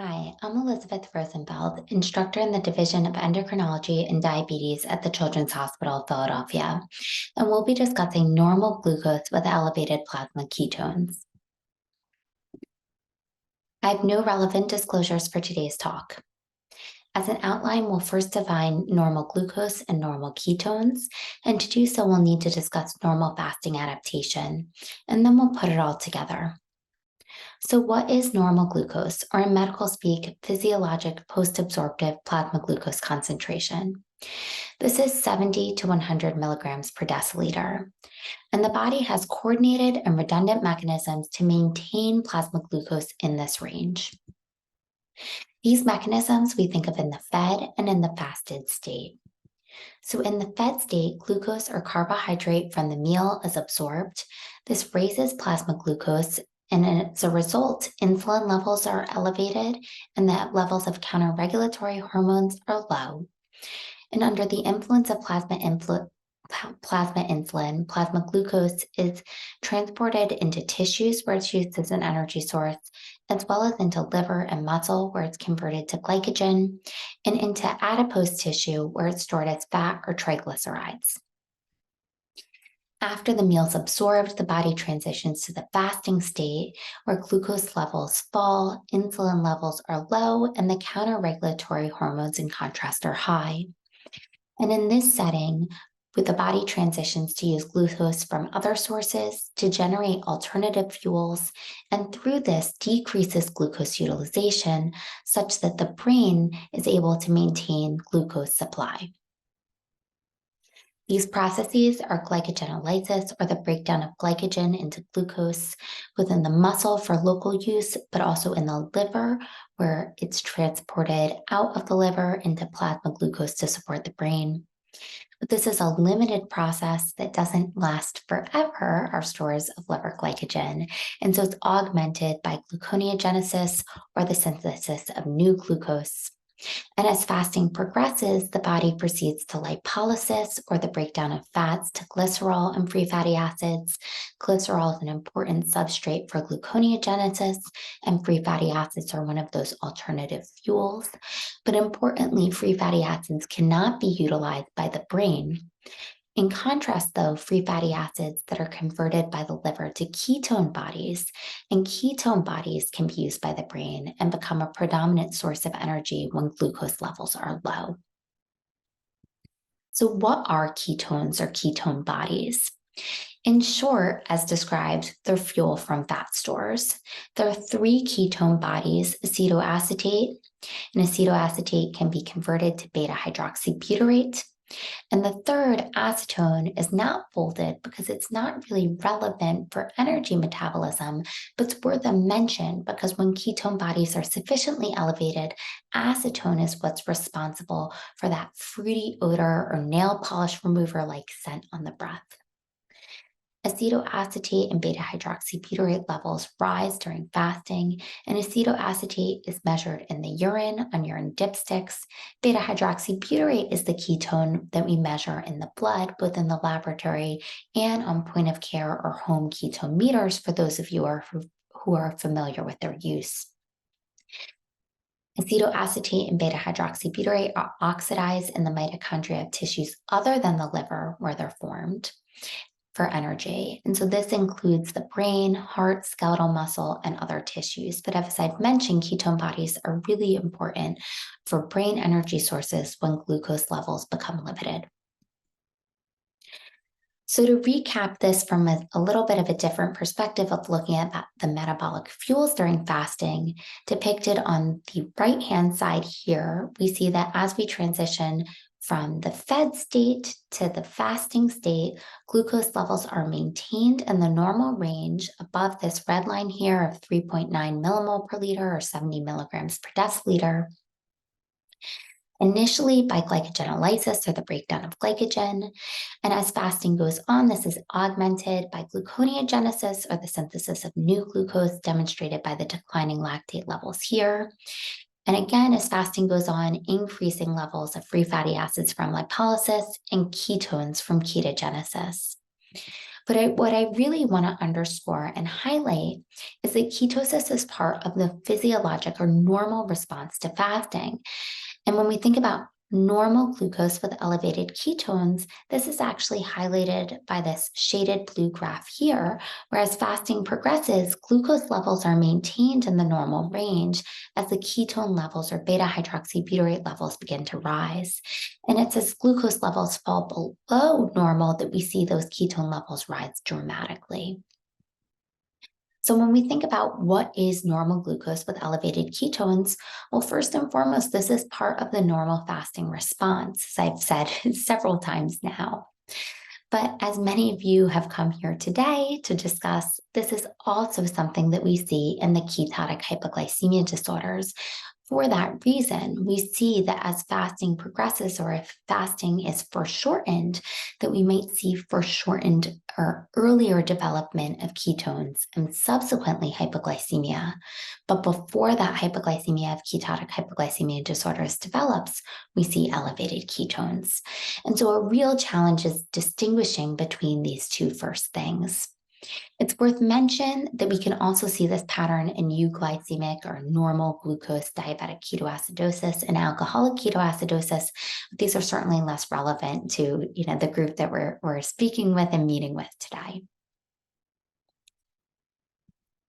Hi, I'm Elizabeth Rosenfield, instructor in the Division of Endocrinology and Diabetes at the Children's Hospital of Philadelphia, and we'll be discussing normal glucose with elevated plasma ketones. I have no relevant disclosures for today's talk. As an outline, we'll first define normal glucose and normal ketones, and to do so, we'll need to discuss normal fasting adaptation, and then we'll put it all together. So, what is normal glucose, or in medical speak, physiologic post-absorptive plasma glucose concentration? This is 70 to 100 milligrams per deciliter, and the body has coordinated and redundant mechanisms to maintain plasma glucose in this range. These mechanisms we think of in the fed and in the fasted state. So, in the fed state, glucose or carbohydrate from the meal is absorbed. This raises plasma glucose, and as a result, insulin levels are elevated and the levels of counter-regulatory hormones are low. And under the influence of plasma insulin, plasma glucose is transported into tissues where it's used as an energy source, as well as into liver and muscle where it's converted to glycogen, and into adipose tissue where it's stored as fat or triglycerides. After the meal's absorbed, the body transitions to the fasting state where glucose levels fall, insulin levels are low, and the counter-regulatory hormones, in contrast, are high. And in this setting, the body transitions to use glucose from other sources to generate alternative fuels, and through this decreases glucose utilization such that the brain is able to maintain glucose supply. These processes are glycogenolysis, or the breakdown of glycogen into glucose within the muscle for local use, but also in the liver, where it's transported out of the liver into plasma glucose to support the brain. But this is a limited process that doesn't last forever, our stores of liver glycogen. And so it's augmented by gluconeogenesis, or the synthesis of new glucose. And as fasting progresses, the body proceeds to lipolysis, or the breakdown of fats, to glycerol and free fatty acids. Glycerol is an important substrate for gluconeogenesis, and free fatty acids are one of those alternative fuels. But importantly, free fatty acids cannot be utilized by the brain. In contrast, though, free fatty acids that are converted by the liver to ketone bodies, and ketone bodies can be used by the brain and become a predominant source of energy when glucose levels are low. So, what are ketones or ketone bodies? In short, as described, they're fuel from fat stores. There are three ketone bodies: acetoacetate, and acetoacetate can be converted to beta hydroxybutyrate. And the third, acetone, is not bolded because it's not really relevant for energy metabolism, but it's worth a mention because when ketone bodies are sufficiently elevated, acetone is what's responsible for that fruity odor or nail polish remover like scent on the breath. Acetoacetate and beta hydroxybutyrate levels rise during fasting, and acetoacetate is measured in the urine on urine dipsticks. Beta hydroxybutyrate is the ketone that we measure in the blood, both in the laboratory and on point of care or home ketone meters for those of you who are familiar with their use. Acetoacetate and beta hydroxybutyrate are oxidized in the mitochondria of tissues other than the liver where they're formed for energy. And so this includes the brain, heart, skeletal muscle, and other tissues. But as I've mentioned, ketone bodies are really important for brain energy sources when glucose levels become limited. So to recap this from a little bit of a different perspective of looking at the metabolic fuels during fasting, depicted on the right-hand side here, we see that as we transition from the fed state to the fasting state, glucose levels are maintained in the normal range above this red line here of 3.9 millimole per liter or 70 milligrams per deciliter. Initially by glycogenolysis, or the breakdown of glycogen, and as fasting goes on, this is augmented by gluconeogenesis, or the synthesis of new glucose, demonstrated by the declining lactate levels here. And again, as fasting goes on, increasing levels of free fatty acids from lipolysis and ketones from ketogenesis. But what I really want to underscore and highlight is that ketosis is part of the physiologic or normal response to fasting. And when we think about normal glucose with elevated ketones, this is actually highlighted by this shaded blue graph here. Whereas fasting progresses, glucose levels are maintained in the normal range as the ketone levels or beta hydroxybutyrate levels begin to rise. And it's as glucose levels fall below normal that we see those ketone levels rise dramatically. So when we think about what is normal glucose with elevated ketones, well, first and foremost, this is part of the normal fasting response, as I've said several times now. But as many of you have come here today to discuss, this is also something that we see in the ketotic hypoglycemia disorders. For that reason, we see that as fasting progresses, or if fasting is foreshortened, that we might see foreshortened or earlier development of ketones and subsequently hypoglycemia. But before that hypoglycemia of ketotic hypoglycemia disorders develops, we see elevated ketones. And so a real challenge is distinguishing between these two first things. It's worth mention that we can also see this pattern in euglycemic or normal glucose diabetic ketoacidosis and alcoholic ketoacidosis. These are certainly less relevant to the group that we're speaking with and meeting with today.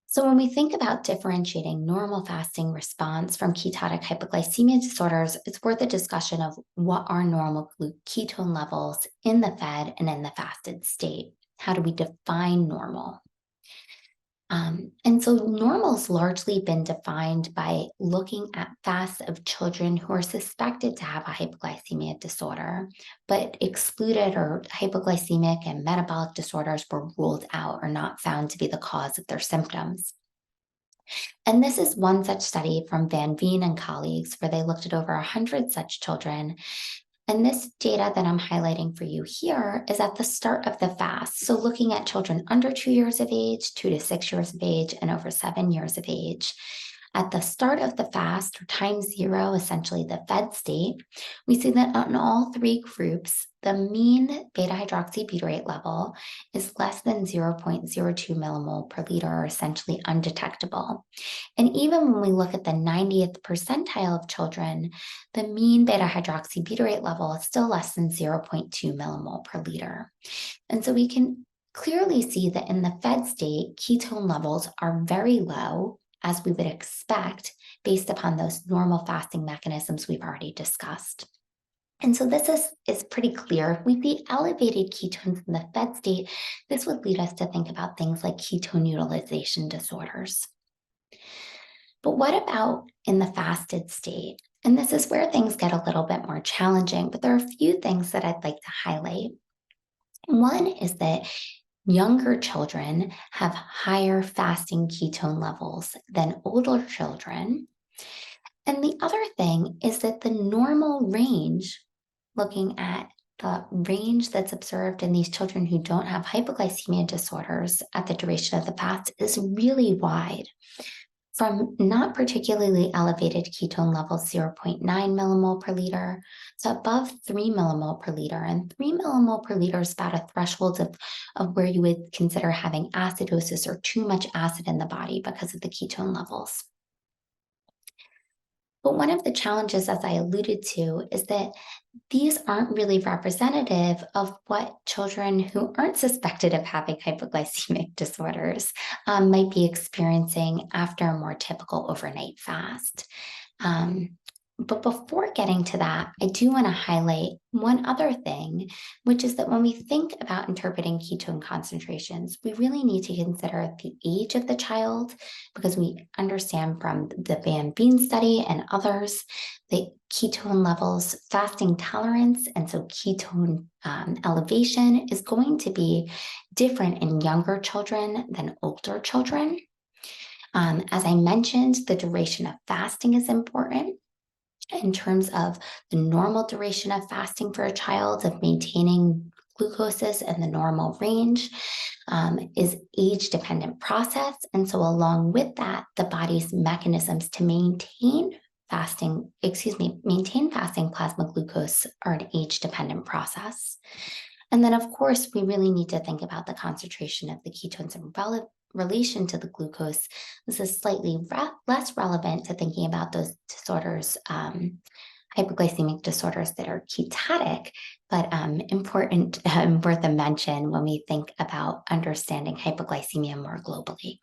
So when we think about differentiating normal fasting response from ketotic hypoglycemia disorders, it's worth a discussion of what are normal ketone levels in the fed and in the fasted state. How do we define normal? And so normal's largely been defined by looking at fasts of children who are suspected to have a hypoglycemia disorder, but excluded or hypoglycemic and metabolic disorders were ruled out or not found to be the cause of their symptoms. And this is one such study from Van Veen and colleagues where they looked at over 100 such children. And this data that I'm highlighting for you here is at the start of the fast. So looking at children under 2 years of age, 2 to 6 years of age, and over 7 years of age. At the start of the fast, or time zero, essentially the fed state, we see that in all three groups, the mean beta hydroxybutyrate level is less than 0.02 millimole per liter, or essentially undetectable. And even when we look at the 90th percentile of children, the mean beta hydroxybutyrate level is still less than 0.2 millimole per liter. And so we can clearly see that in the fed state, ketone levels are very low, as we would expect based upon those normal fasting mechanisms we've already discussed. And so this is pretty clear. If we see elevated ketones in the fed state, this would lead us to think about things like ketone utilization disorders. But what about in the fasted state? And this is where things get a little bit more challenging, but there are a few things that I'd like to highlight. One is that younger children have higher fasting ketone levels than older children. And the other thing is that the normal range, looking at the range that's observed in these children who don't have hypoglycemia disorders at the duration of the fast, is really wide. From not particularly elevated ketone levels, 0.9 millimole per liter, to above 3 millimole per liter. And 3 millimole per liter is about a threshold of where you would consider having acidosis or too much acid in the body because of the ketone levels. But one of the challenges, as I alluded to, is that these aren't really representative of what children who aren't suspected of having hypoglycemic disorders might be experiencing after a more typical overnight fast. But before getting to that, I do want to highlight one other thing, which is that when we think about interpreting ketone concentrations, we really need to consider the age of the child, because we understand from the Van Veen study and others that ketone levels, fasting tolerance, and so ketone elevation is going to be different in younger children than older children. As I mentioned, the duration of fasting is important. In terms of the normal duration of fasting for a child, of maintaining glucoses in the normal range, is age-dependent process. And so along with that, the body's mechanisms to maintain fasting plasma glucose are an age-dependent process. And then, of course, we really need to think about the concentration of the ketones in relation to the glucose. This is slightly less relevant to thinking about those disorders, hypoglycemic disorders that are ketotic, but important and worth a mention when we think about understanding hypoglycemia more globally.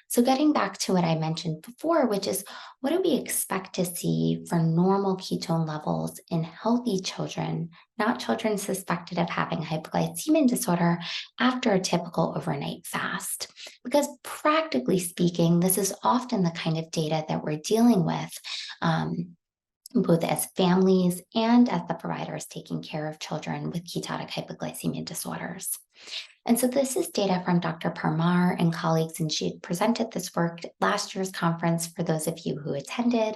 So, getting back to what I mentioned before, which is what do we expect to see for normal ketone levels in healthy children, not children suspected of having hypoglycemia disorder after a typical overnight fast? Because practically speaking, this is often the kind of data that we're dealing with. Both as families and as the providers taking care of children with ketotic hypoglycemia disorders. And so this is data from Dr. Parmar and colleagues, and she had presented this work at last year's conference for those of you who attended,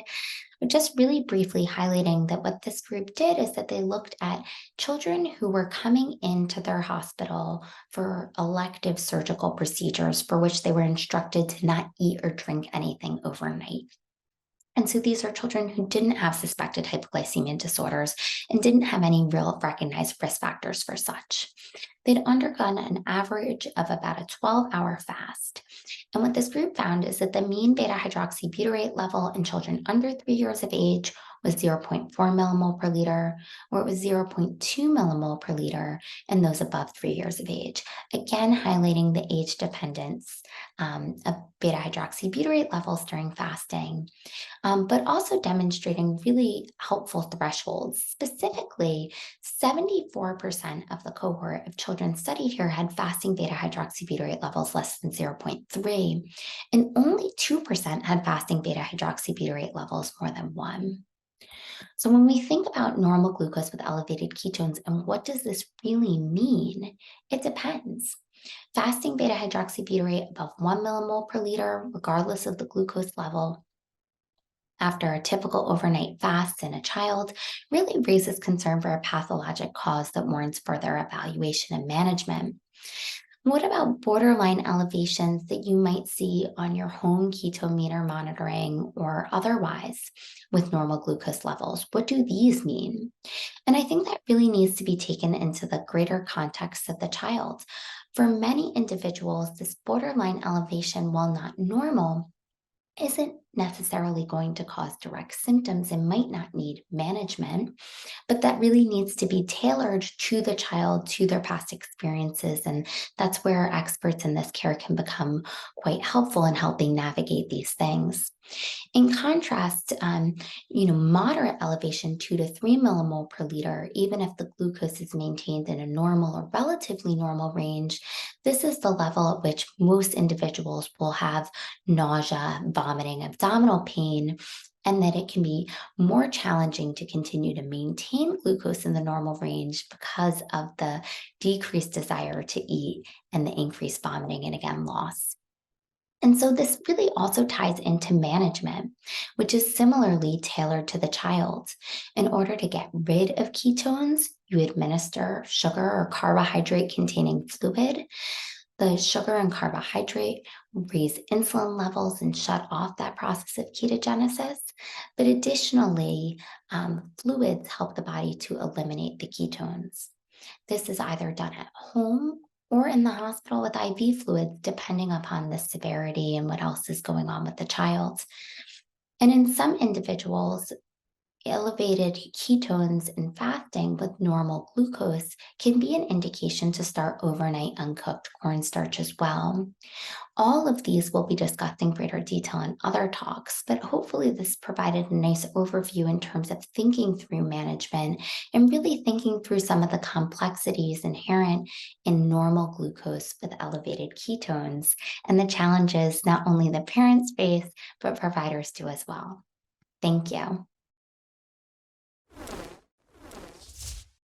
but just really briefly highlighting that what this group did is that they looked at children who were coming into their hospital for elective surgical procedures for which they were instructed to not eat or drink anything overnight. And so these are children who didn't have suspected hypoglycemia disorders and didn't have any real recognized risk factors for such. They'd undergone an average of about a 12-hour fast. And what this group found is that the mean beta hydroxybutyrate level in children under 3 years of age was 0.4 millimole per liter, or it was 0.2 millimole per liter in those above 3 years of age. Again, highlighting the age dependence of beta hydroxybutyrate levels during fasting, but also demonstrating really helpful thresholds. Specifically, 74% of the cohort of children studied here had fasting beta hydroxybutyrate levels less than 0.3, and only 2% had fasting beta hydroxybutyrate levels more than 1. So when we think about normal glucose with elevated ketones and what does this really mean, it depends. Fasting beta hydroxybutyrate above 1 millimole per liter, regardless of the glucose level, after a typical overnight fast in a child really raises concern for a pathologic cause that warrants further evaluation and management. What about borderline elevations that you might see on your home ketone meter monitoring or otherwise with normal glucose levels? What do these mean? And I think that really needs to be taken into the greater context of the child. For many individuals, this borderline elevation, while not normal, isn't necessarily going to cause direct symptoms and might not need management, but that really needs to be tailored to the child, to their past experiences. And that's where experts in this care can become quite helpful in helping navigate these things. In contrast, moderate elevation, 2 to 3 millimole per liter, even if the glucose is maintained in a normal or relatively normal range, this is the level at which most individuals will have nausea, vomiting, abdominal pain, and that it can be more challenging to continue to maintain glucose in the normal range because of the decreased desire to eat and the increased vomiting and again loss. And so this really also ties into management, which is similarly tailored to the child. In order to get rid of ketones, you administer sugar or carbohydrate containing fluid. The sugar and carbohydrate raise insulin levels and shut off that process of ketogenesis. But additionally, fluids help the body to eliminate the ketones. This is either done at home or in the hospital with IV fluids, depending upon the severity and what else is going on with the child. And in some individuals, elevated ketones in fasting with normal glucose can be an indication to start overnight uncooked cornstarch as well. All of these we'll be discussed in greater detail in other talks, but hopefully this provided a nice overview in terms of thinking through management and really thinking through some of the complexities inherent in normal glucose with elevated ketones and the challenges not only the parents face, but providers do as well. Thank you.